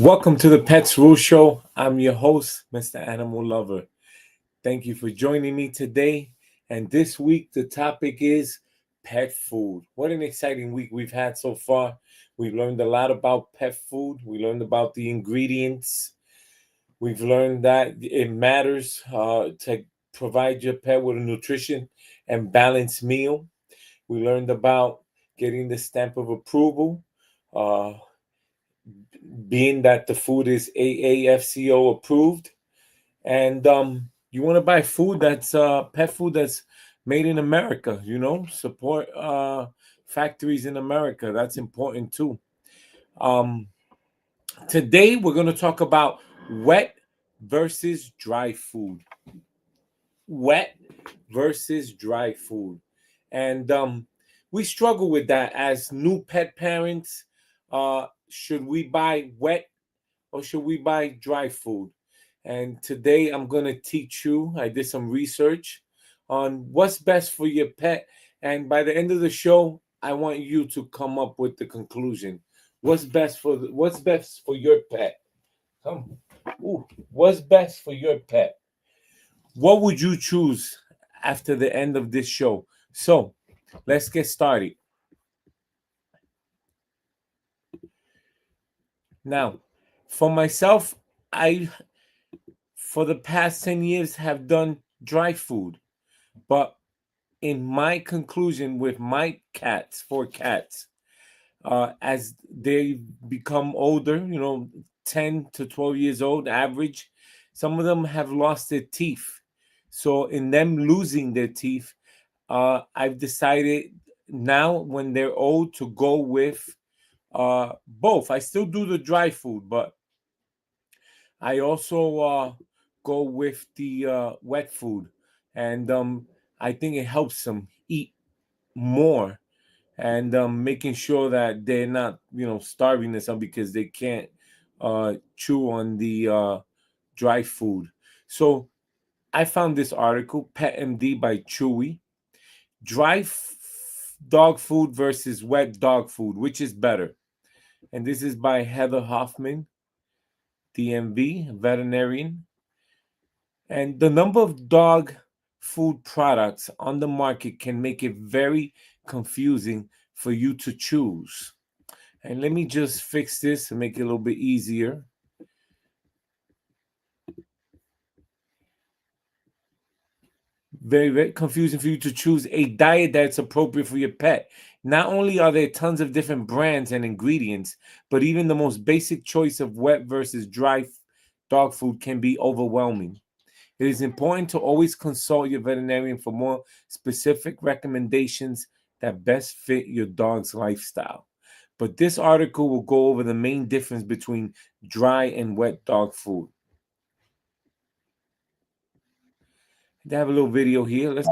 Welcome to the Pets Rule Show. I'm your host, Mr. Animal Lover. Thank you for joining me today. And this week, the topic is pet food. What an exciting week we've had so far. We've learned a lot about pet food. We learned about the ingredients. We've learned that it matters to provide your pet with a nutrition and balanced meal. We learned about getting the stamp of approval. Uh, Being that the food is AAFCO approved, and you want to buy food that's pet food that's made in America. Support factories in America. That's important too. Um, Today we're going to talk about wet versus dry food. Wet versus dry food, and we struggle with that as new pet parents. Should we buy wet or should we buy dry food? And today I'm going to teach you. I did some research on what's best for your pet. And by the end of the show, I want you to come up with the conclusion. What's best for your pet? Come. Ooh, what's best for your pet? What would you choose after the end of this show? So, let's get started. Now, for myself, I for the past 10 years have done dry food. But in my conclusion with my cats, four cats, as they become older, 10 to 12 years old, average, some of them have lost their teeth. So, in them losing their teeth, I've decided now when they're old to go with both. I still do the dry food, but I also go with the wet food, and I think it helps them eat more, and making sure that they're not, starving themselves because they can't chew on the dry food. So I found this article, Pet MD by Chewy. Dog food versus wet dog food, which is better? And this is by Heather Hoffman, DMV, veterinarian. And the number of dog food products on the market can make it very confusing for you to choose. And let me just fix this and make it a little bit easier. Very, very confusing for you to choose a diet that's appropriate for your pet. Not only are there tons of different brands and ingredients, but even the most basic choice of wet versus dry dog food can be overwhelming. It is important to always consult your veterinarian for more specific recommendations that best fit your dog's lifestyle. But this article will go over the main difference between dry and wet dog food. They have a little video here. Let's.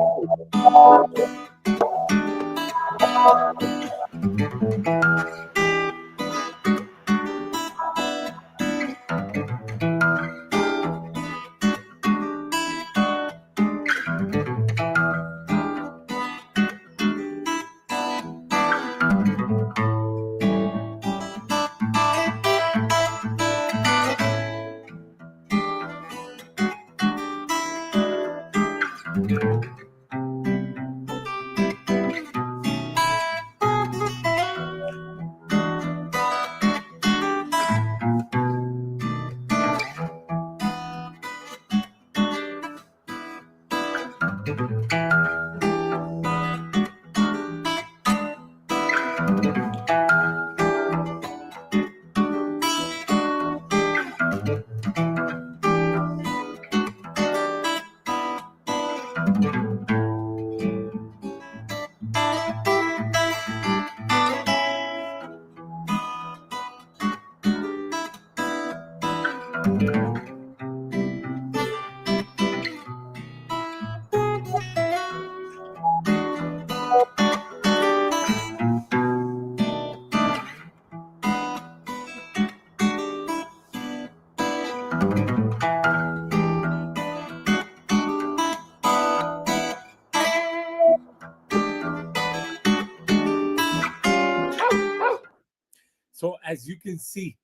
So as you can see,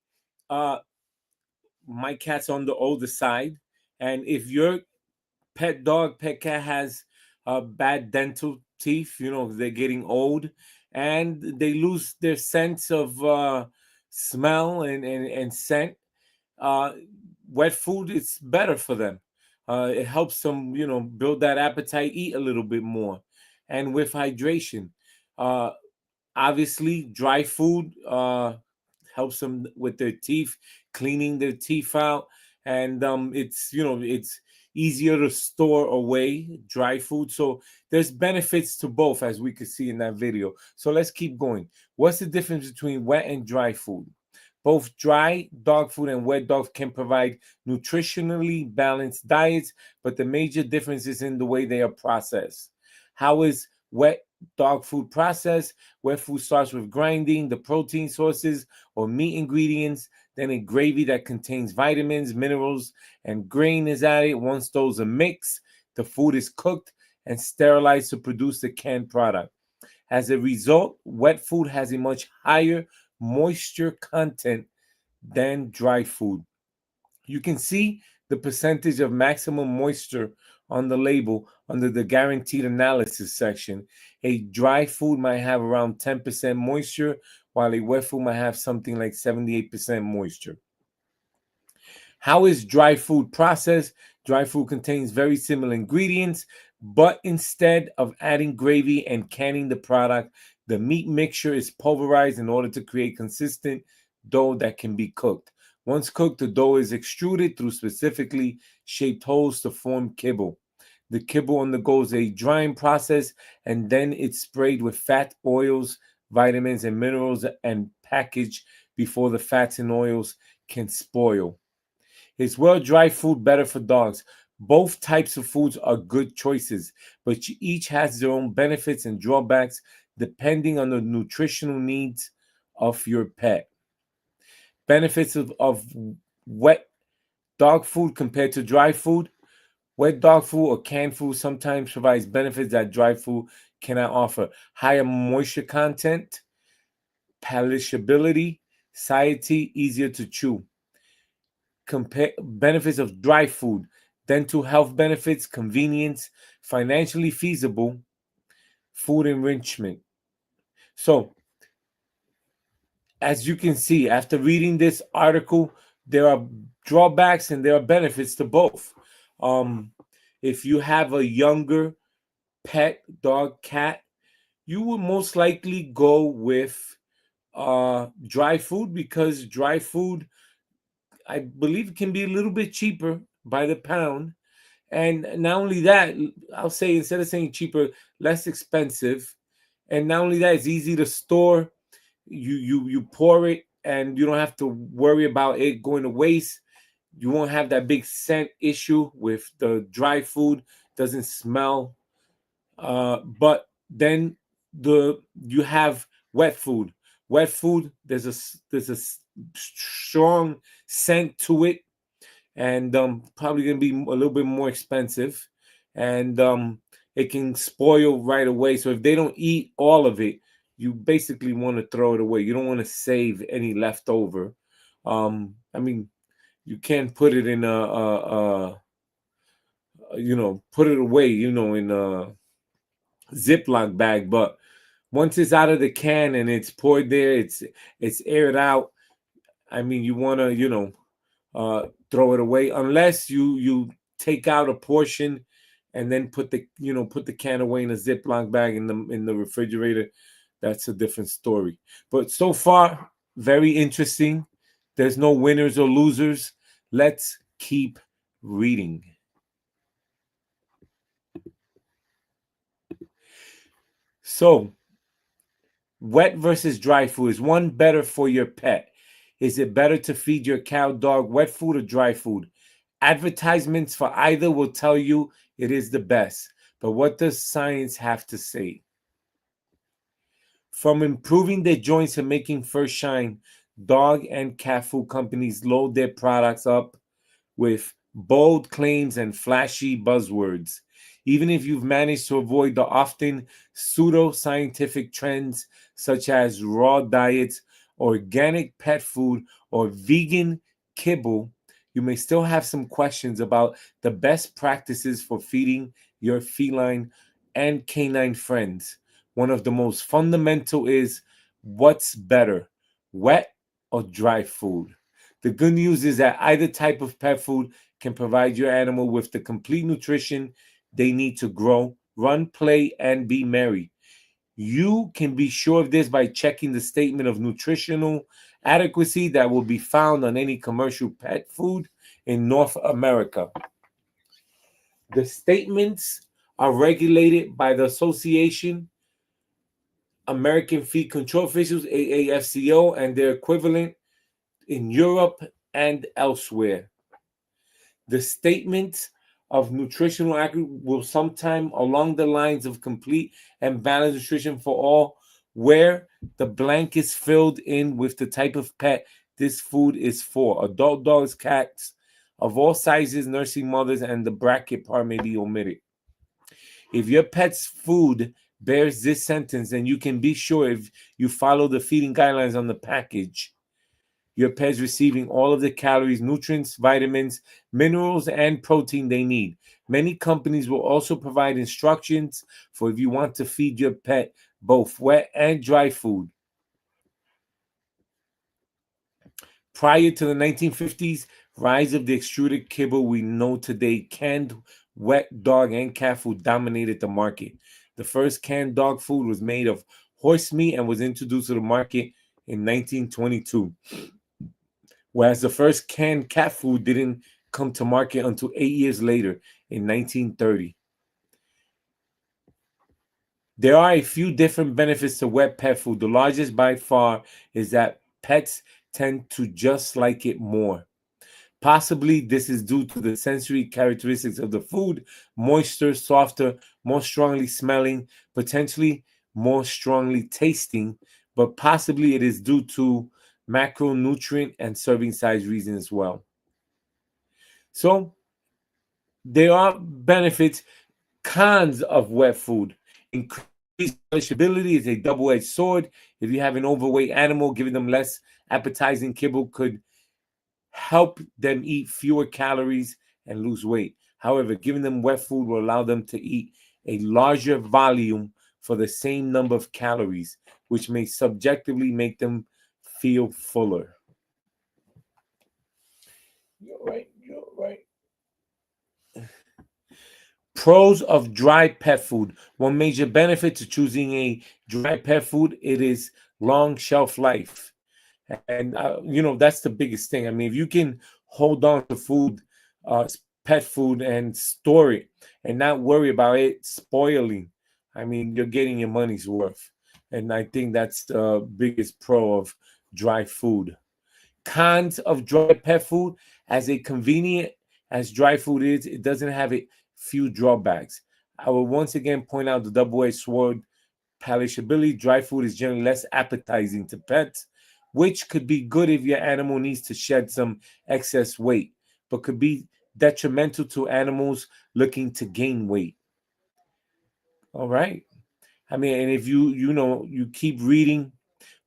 my cat's on the older side, and if your pet dog, pet cat has bad dental teeth, they're getting old, and they lose their sense of smell and scent. uh, Wet food is better for them. It helps them, build that appetite, eat a little bit more, and with hydration. Uh, Obviously, dry food helps them with their teeth, cleaning their teeth out, and it's easier to store away dry food. So there's benefits to both, as we could see in that video. So let's keep going. What's the difference between wet and dry food? Both dry dog food and wet dog can provide nutritionally balanced diets, but the major difference is in the way they are processed. How is wet dog food processed? Wet food starts with grinding the protein sources or meat ingredients, then a gravy that contains vitamins, minerals, and grain is added. Once those are mixed, the food is cooked and sterilized to produce the canned product. As a result, wet food has a much higher moisture content than dry food. You can see the percentage of maximum moisture on the label under the guaranteed analysis section. A dry food might have around 10% moisture, while a wet food might have something like 78% moisture. How is dry food processed? Dry food contains very similar ingredients, but instead of adding gravy and canning the product, the meat mixture is pulverized in order to create consistent dough that can be cooked. Once cooked, the dough is extruded through specifically shaped holes to form kibble. The kibble undergoes a drying process, and then it's sprayed with fat, oils, vitamins, and minerals and packaged before the fats and oils can spoil. Is well dry food better for dogs? Both types of foods are good choices, but each has their own benefits and drawbacks depending on the nutritional needs of your pet. Benefits of wet dog food compared to dry food. Wet dog food or canned food sometimes provides benefits that dry food cannot offer. Higher moisture content, palatability, satiety, easier to chew. Benefits of dry food: dental health benefits, convenience, financially feasible, food enrichment. So, as you can see, after reading this article, there are drawbacks and there are benefits to both. Um, if you have a younger pet, dog, cat, you will most likely go with dry food, because dry food, I believe, can be a little bit cheaper by the pound. And not only that, I'll say, instead of saying cheaper, less expensive. And not only that, it's easy to store. You pour it, and you don't have to worry about it going to waste. You won't have that big scent issue with the dry food. Doesn't smell. But then you have wet food. Wet food, there's a strong scent to it, and probably gonna be a little bit more expensive, and it can spoil right away. So if they don't eat all of it, you basically want to throw it away. You don't want to save any leftover. I mean, you can't put it in put it away, in a Ziploc bag. But once it's out of the can and it's poured there, it's aired out. I mean, you want to, throw it away, unless you take out a portion and then put the can away in a Ziploc bag in the refrigerator. That's a different story. But so far, very interesting. There's no winners or losers. Let's keep reading. So, wet versus dry food. Is one better for your pet? Is it better to feed your cow, dog wet food or dry food? Advertisements for either will tell you it is the best. But what does science have to say? From improving their joints and making fur shine, dog and cat food companies load their products up with bold claims and flashy buzzwords. Even if you've managed to avoid the often pseudo-scientific trends such as raw diets, organic pet food, or vegan kibble, you may still have some questions about the best practices for feeding your feline and canine friends. One of the most fundamental is what's better, wet or dry food? The good news is that either type of pet food can provide your animal with the complete nutrition they need to grow, run, play, and be merry. You can be sure of this by checking the statement of nutritional adequacy that will be found on any commercial pet food in North America. The statements are regulated by the Association American Feed Control Officials, AAFCO, and their equivalent in Europe and elsewhere. The statement of nutritional accuracy will sometime along the lines of complete and balanced nutrition for all, where the blank is filled in with the type of pet this food is for. Adult dogs, cats of all sizes, nursing mothers, and the bracket part may be omitted. If your pet's food bears this sentence, then you can be sure if you follow the feeding guidelines on the package, your pet's receiving all of the calories, nutrients, vitamins, minerals, and protein they need. Many companies will also provide instructions for if you want to feed your pet both wet and dry food. Prior to the 1950s, rise of the extruded kibble we know today, canned wet dog and cat food dominated the market. The first canned dog food was made of horse meat and was introduced to the market in 1922. Whereas the first canned cat food didn't come to market until 8 years later in 1930. There are a few different benefits to wet pet food. The largest by far is that pets tend to just like it more. Possibly this is due to the sensory characteristics of the food: moisture, softer, more strongly smelling, potentially more strongly tasting, but possibly it is due to macronutrient and serving size reasons as well. So there are benefits. Cons of wet food: increased palatability is a double-edged sword. If you have an overweight animal, giving them less appetizing kibble could help them eat fewer calories and lose weight. However, giving them wet food will allow them to eat a larger volume for the same number of calories, which may subjectively make them feel fuller. You're right. Pros of dry pet food. One major benefit to choosing a dry pet food, it is long shelf life. And, that's the biggest thing. I mean, if you can hold on to food, pet food, and store it and not worry about it spoiling, I mean, you're getting your money's worth. And I think that's the biggest pro of dry food. Cons of dry pet food: as a convenient as dry food is, it doesn't have a few drawbacks. I will once again point out the double-edged sword palatability. Dry food is generally less appetizing to pets, which could be good if your animal needs to shed some excess weight, but could be detrimental to animals looking to gain weight. All right. I mean, and if you keep reading,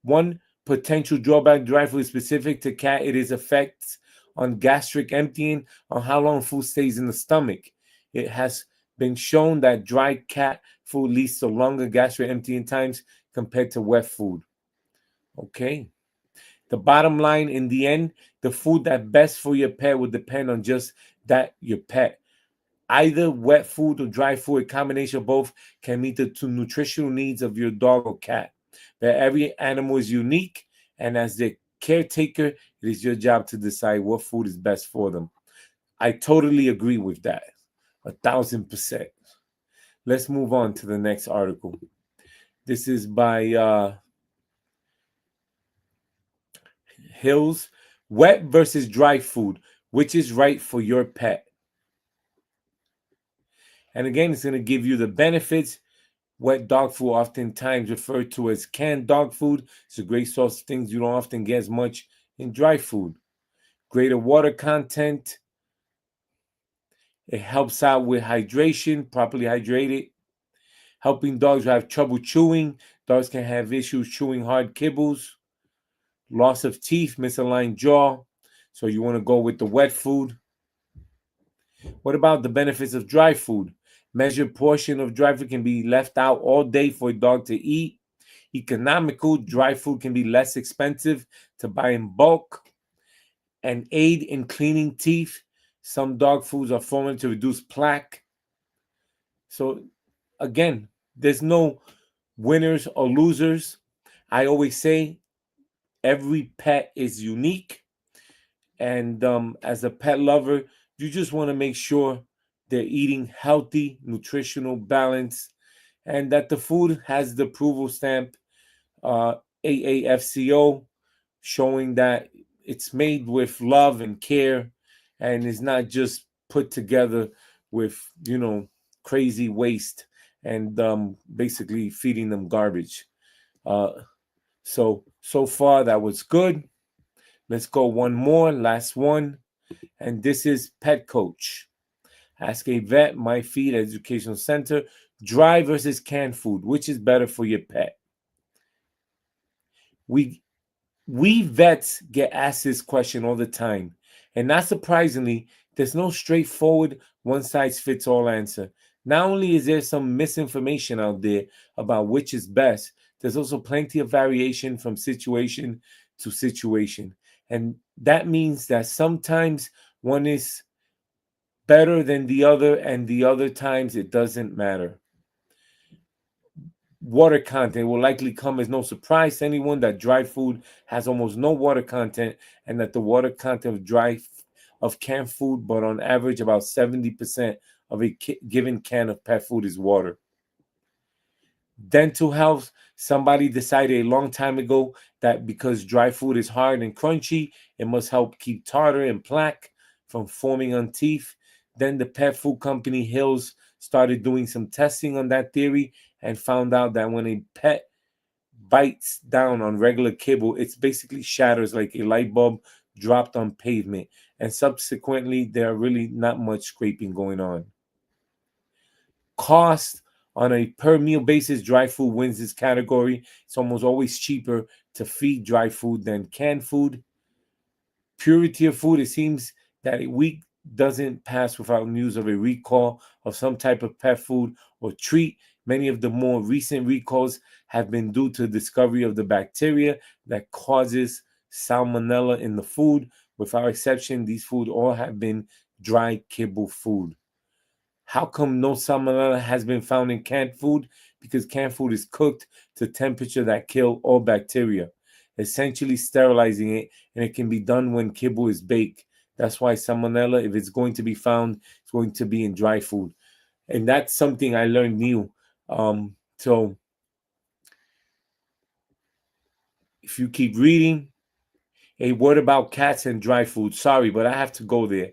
one potential drawback: dry food is specific to cat. It is effects on gastric emptying, on how long food stays in the stomach. It has been shown that dry cat food leads to longer gastric emptying times compared to wet food. Okay. The bottom line, in the end, the food that best for your pet will depend on just that your pet. Either wet food or dry food, a combination of both, can meet the two nutritional needs of your dog or cat. But every animal is unique, and as the caretaker, it is your job to decide what food is best for them. I totally agree with that, 1,000%. Let's move on to the next article. This is by Hills. Wet versus dry food, which is right for your pet? And again, it's going to give you the benefits. Wet dog food, oftentimes referred to as canned dog food, it's a great source of things you don't often get as much in dry food. Greater water content. It helps out with hydration, properly hydrated. Helping dogs who have trouble chewing. Dogs can have issues chewing hard kibbles. Loss of teeth, misaligned jaw. So you want to go with the wet food. What about the benefits of dry food? Measured portion of dry food can be left out all day for a dog to eat. Economical, dry food can be less expensive to buy in bulk and aid in cleaning teeth. Some dog foods are formulated to reduce plaque. So again, there's no winners or losers. I always say every pet is unique. And as a pet lover, you just want to make sure they're eating healthy, nutritional balance, and that the food has the approval stamp AAFCO, showing that it's made with love and care and is not just put together with, crazy waste and basically feeding them garbage. Uh, so far, that was good. Let's go one more, last one. And this is Pet Coach. Ask a vet, My Feed Educational Center. Dry versus canned food. Which is better for your pet? We vets get asked this question all the time. And not surprisingly, there's no straightforward one size fits all answer. Not only is there some misinformation out there about which is best, there's also plenty of variation from situation to situation. And that means that sometimes one is better than the other, and the other times it doesn't matter. Water content will likely come as no surprise to anyone that dry food has almost no water content, and that the water content of canned food, but on average about 70% of a given can of pet food is water. Dental health, somebody decided a long time ago that because dry food is hard and crunchy, it must help keep tartar and plaque from forming on teeth. Then the pet food company Hills started doing some testing on that theory and found out that when a pet bites down on regular kibble, it's basically shatters like a light bulb dropped on pavement. And subsequently, there are really not much scraping going on. Cost on a per meal basis, dry food wins this category. It's almost always cheaper to feed dry food than canned food. Purity of food, it seems that a week doesn't pass without news of a recall of some type of pet food or treat. Many of the more recent recalls have been due to the discovery of the bacteria that causes salmonella in the food. Without exception, these food all have been dry kibble food. How come no salmonella has been found in canned food? Because canned food is cooked to temperature that kill all bacteria, essentially sterilizing it, and it can be done when kibble is baked. That's why salmonella, if it's going to be found, it's going to be in dry food. And that's something I learned new. So if you keep reading, a word about cats and dry food. Sorry, but I have to go there.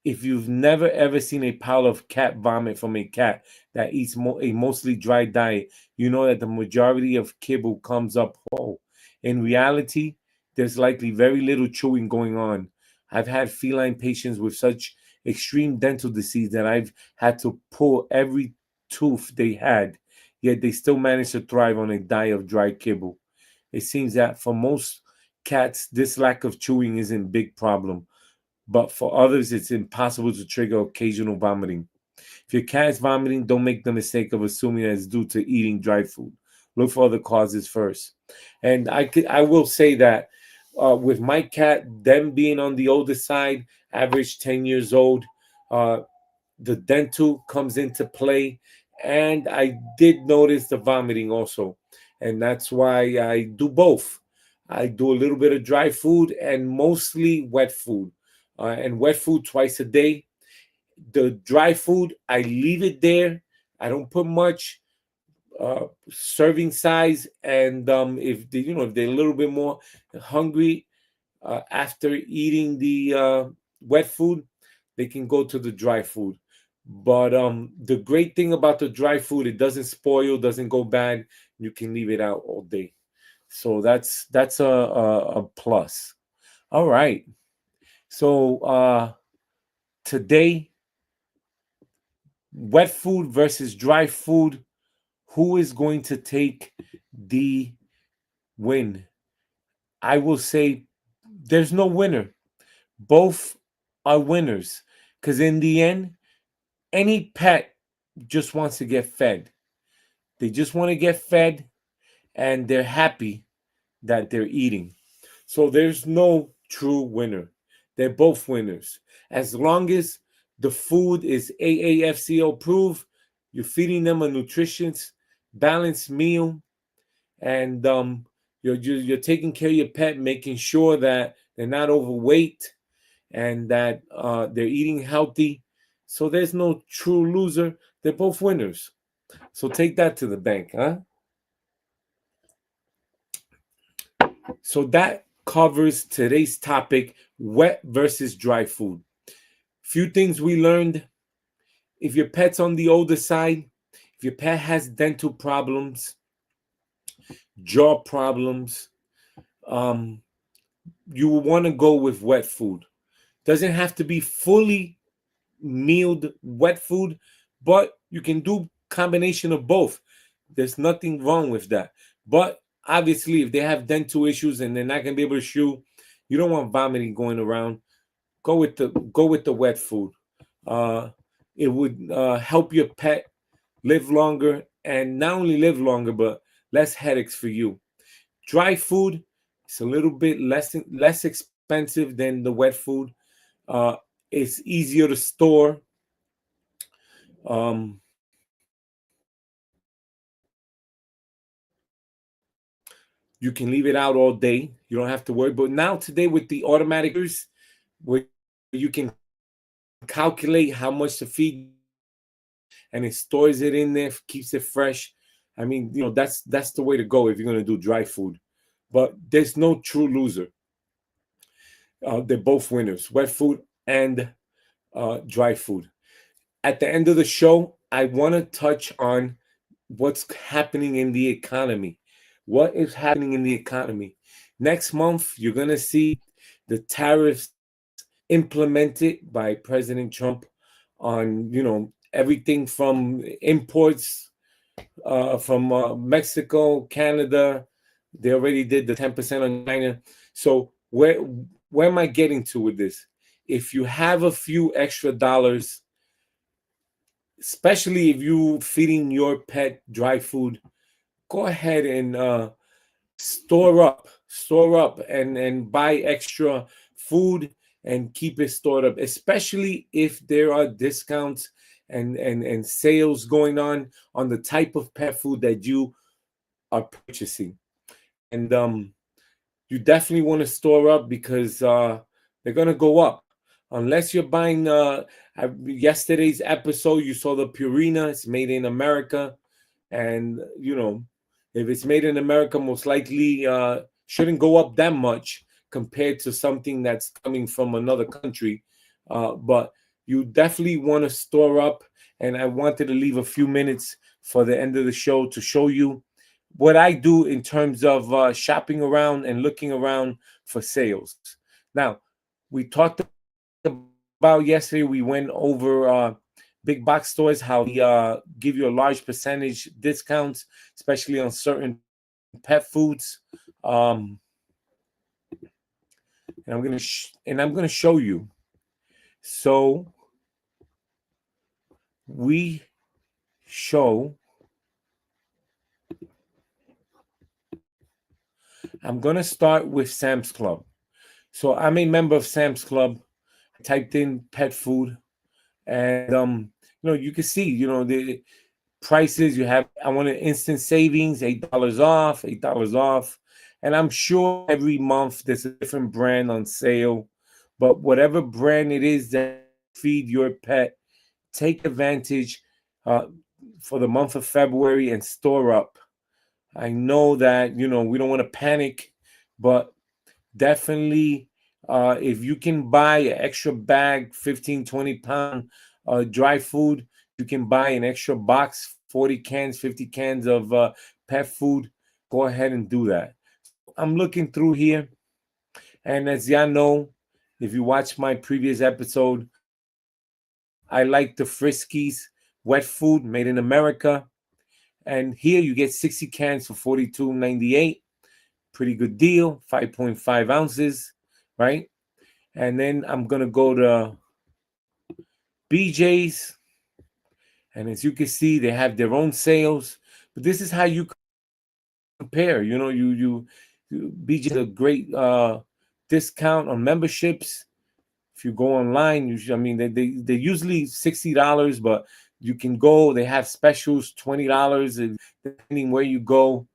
If you've never ever seen a pile of cat vomit from a cat that eats a mostly dry diet, you know that the majority of kibble comes up whole. In reality, there's likely very little chewing going on. I've had feline patients with such extreme dental disease that I've had to pull every tooth they had, yet they still manage to thrive on a diet of dry kibble. It seems that for most cats, this lack of chewing isn't a big problem, but for others, it's impossible to trigger occasional vomiting. If your cat is vomiting, don't make the mistake of assuming that it's due to eating dry food. Look for other causes first. And I will say that with my cat, them being on the older side, average 10 years old, uh, the dental comes into play. And I did notice the vomiting also. And that's why I do both. I do a little bit of dry food and mostly wet food. And wet food twice a day. The dry food, I leave it there. I don't put much serving size. And if if they're a little bit more hungry after eating the wet food, they can go to the dry food. But the great thing about the dry food, it doesn't spoil, doesn't go bad. You can leave it out all day. So that's a plus. All right. So today, wet food versus dry food. Who is going to take the win? I will say there's no winner. Both are winners because in the end, any pet just wants to get fed. They just want to get fed and they're happy that they're eating. So there's no true winner. They're both winners. As long as the food is AAFCO approved, you're feeding them a nutritious, balanced meal, and you're taking care of your pet, making sure that they're not overweight and that they're eating healthy. So there's no true loser. They're both winners. So take that to the bank, huh? So that covers today's topic, wet versus dry food. Few things we learned. If your pet's on the older side, if your pet has dental problems, jaw problems, um, you will want to go with wet food. Doesn't have to be fully mealed wet food, but you can do combination of both. There's nothing wrong with that. But obviously, if they have dental issues and they're not gonna be able to chew, you don't want vomiting going around. Go with the wet food. Uh, it would help your pet live longer, and not only live longer, but less headaches for you. Dry food, it's a little bit less expensive than the wet food. Uh, it's easier to store. Um, you can leave it out all day. You don't have to worry. But now today with the automatic where you can calculate how much to feed and it stores it in there, keeps it fresh. I mean, that's the way to go if you're gonna do dry food. But there's no true loser. They're both winners, wet food and dry food. At the end of the show, I want to touch on what's happening in the economy. What is happening in the economy? Next month, you're going to see the tariffs implemented by President Trump on, everything from imports from Mexico, Canada. They already did the 10% on China. So where am I getting to with this? If you have a few extra dollars, especially if you feeding your pet dry food, go ahead and store up and buy extra food and keep it stored up, especially if there are discounts and sales going on the type of pet food that you are purchasing. And you definitely want to store up because they're going to go up. Unless you're buying yesterday's episode, you saw the Purina, it's made in America. And, if it's made in America, most likely shouldn't go up that much compared to something that's coming from another country. But you definitely want to store up. And I wanted to leave a few minutes for the end of the show to show you what I do in terms of shopping around and looking around for sales. Now, we talked about yesterday, we went over big box stores, how they give you a large percentage discounts, especially on certain pet foods. And I'm gonna show you. So we show. I'm gonna start with Sam's Club. So I'm a member of Sam's Club. I typed in pet food, and you can see, the prices you have. I want an instant savings, $8 off, $8 off, and I'm sure every month there's a different brand on sale. But whatever brand it is that feed your pet, take advantage uh, for the month of February and store up. I know that we don't want to panic, but definitely if you can buy an extra bag, 15, 20 pound dry food, you can buy an extra box, 40 cans, 50 cans of pet food. Go ahead and do that. I'm looking through here, and as y'all know, if you watch my previous episode, I like the Friskies wet food made in America. And here you get 60 cans for $42.98. Pretty good deal, 5.5 ounces, right? And then I'm gonna go to BJ's, and as you can see, they have their own sales. But this is how you compare. BJ's a great discount on memberships. If you go online, they're usually $60, but you can go. They have specials, $20, depending where you go.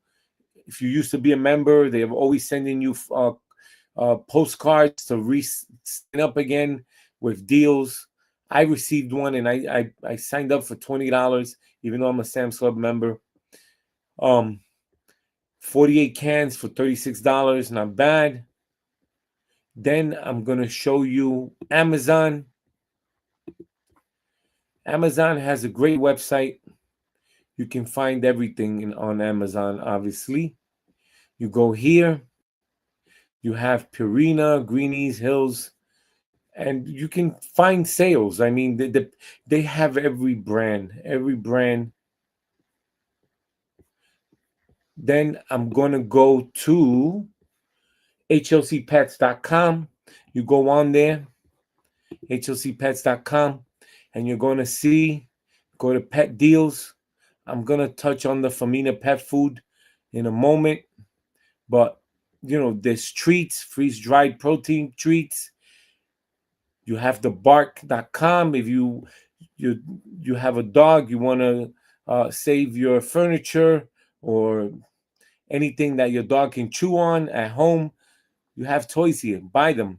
If you used to be a member, they're always sending you postcards to sign up again with deals. I received one, and I signed up for $20, even though I'm a Sam's Club member. 48 cans for $36, not bad. Then I'm gonna show you Amazon. Amazon has a great website. You can find everything on Amazon, obviously. You go here, you have Purina, Greenies, Hills, and you can find sales. I mean, they have every brand. Then I'm going to go to hlcpets.com. You go on there, hlcpets.com, and you're going to see, go to pet deals. I'm going to touch on the Famina pet food in a moment, but there's treats, freeze-dried protein treats. You have the bark.com. If you have a dog, you want to save your furniture or anything that your dog can chew on at home, you have toys here. Buy them.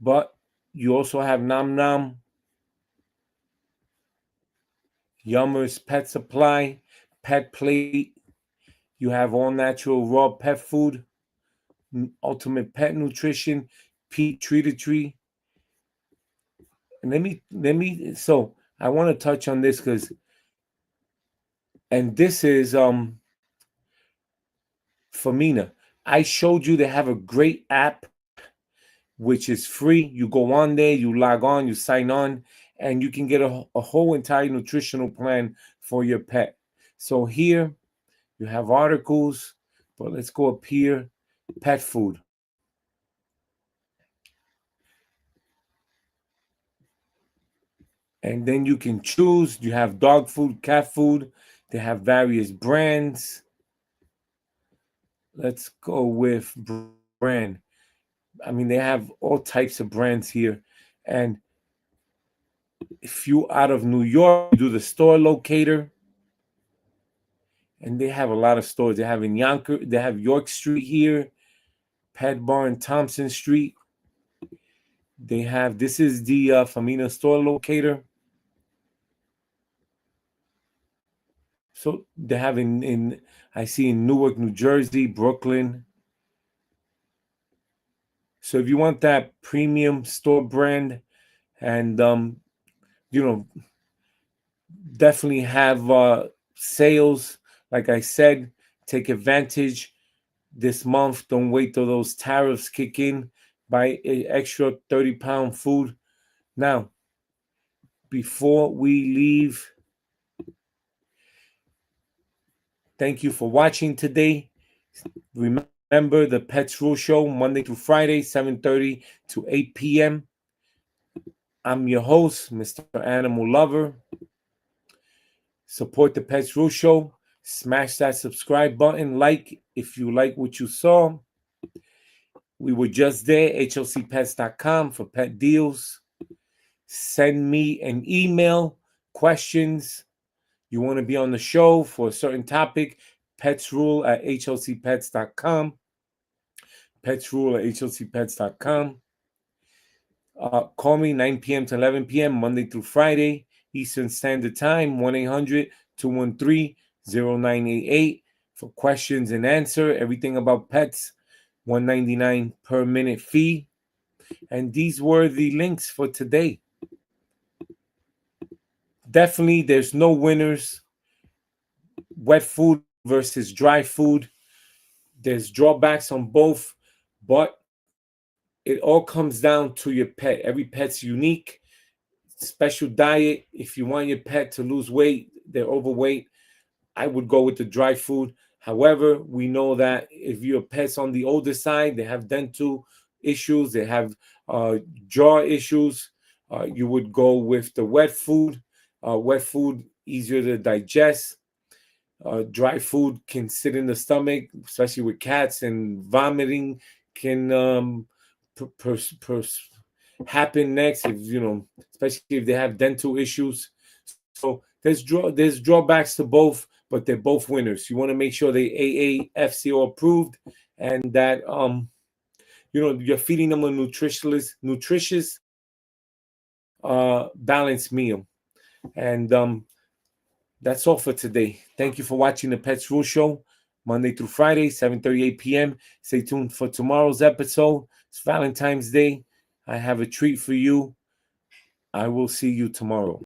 But you also have Nom Nom, Yummers Pet Supply, Pet Plate. You have all natural raw pet food, Ultimate Pet Nutrition, Pete Treated Tree. And so I want to touch on this and this is Famina. I showed you they have a great app which is free. You go on there, you log on, you sign on, and you can get a whole entire nutritional plan for your pet. So here you have articles, but let's go up here, pet food. And then you can choose. You have dog food, cat food. They have various brands. Let's go with brand. I mean, they have all types of brands here. And if you out of New York, you do the store locator. And they have a lot of stores. They have in Yonkers, they have York Street here, Pet Barn, Thompson Street. They have, this is the Famina store locator. So they have I see in Newark, New Jersey, Brooklyn. So if you want that premium store brand and, definitely have sales, like I said, take advantage this month. Don't wait till those tariffs kick in. Buy an extra 30-pound food. Now, before we leave, thank you for watching today. Remember the Pets Rule Show, Monday through Friday, 7:30 to 8 p.m. I'm your host, Mr. Animal Lover. Support the Pets Rule Show. Smash that subscribe button. Like if you like what you saw. We were just there, hlcpets.com for pet deals. Send me an email, questions. You want to be on the show for a certain topic, petsrule@hlcpets.com. Petsrule@hlcpets.com. Call me 9 p.m. to 11 p.m. Monday through Friday, Eastern Standard Time, 1-800-213-0988 for questions and answer. Everything about pets, $1.99 per minute fee. And these were the links for today. Definitely, there's no winners. Wet food versus dry food. There's drawbacks on both, but it all comes down to your pet. Every pet's unique. Special diet. If you want your pet to lose weight, they're overweight, I would go with the dry food. However, we know that if your pet's on the older side, they have dental issues, they have jaw issues, you would go with the wet food. Wet food, easier to digest. Dry food can sit in the stomach, especially with cats, and vomiting can per, per, per, happen next, if especially if they have dental issues. So there's drawbacks to both, but they're both winners. You want to make sure they AAFCO approved, and that you're feeding them a nutritious balanced meal. And that's all for today. Thank you for watching the Pets Rule Show, Monday through Friday, 7:38 p.m. Stay tuned for tomorrow's episode. It's Valentine's Day. I have a treat for you. I will see you tomorrow.